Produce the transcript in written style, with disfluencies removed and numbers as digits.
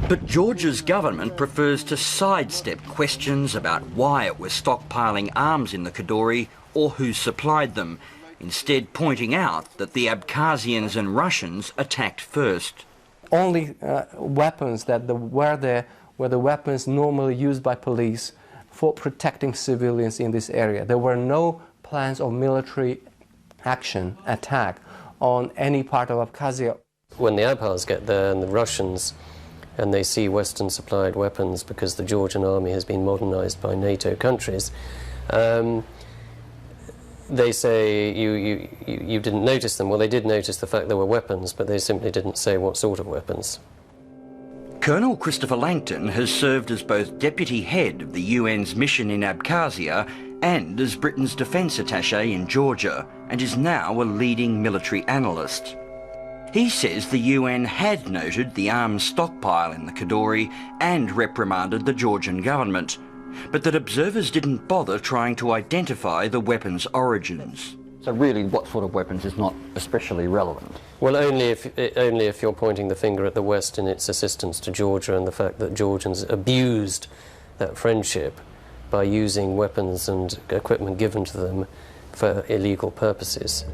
But Georgia's government prefers to sidestep questions about why it was stockpiling arms in the Kadoorie or who supplied them, instead pointing out that the Abkhazians and Russians attacked first. Only weapons that were the weapons normally used by police for protecting civilians in this area. There were no plans of military action, attack on any part of Abkhazia. When the Abkhazs get there and the Russians and they see Western supplied weapons because the Georgian army has been modernized by NATO countries, they say, you didn't notice them. Well, they did notice the fact there were weapons, but they simply didn't say what sort of weapons. Colonel Christopher Langton has served as both deputy head of the UN's mission in Abkhazia and as Britain's defence attaché in Georgia, and is now a leading military analyst. He says the UN had noted the arms stockpile in the Kadoorie and reprimanded the Georgian government, but that observers didn't bother trying to identify the weapons' origins. So really, what sort of weapons is not especially relevant? Well, only if you're pointing the finger at the West in its assistance to Georgia and the fact that Georgians abused that friendship by using weapons and equipment given to them for illegal purposes.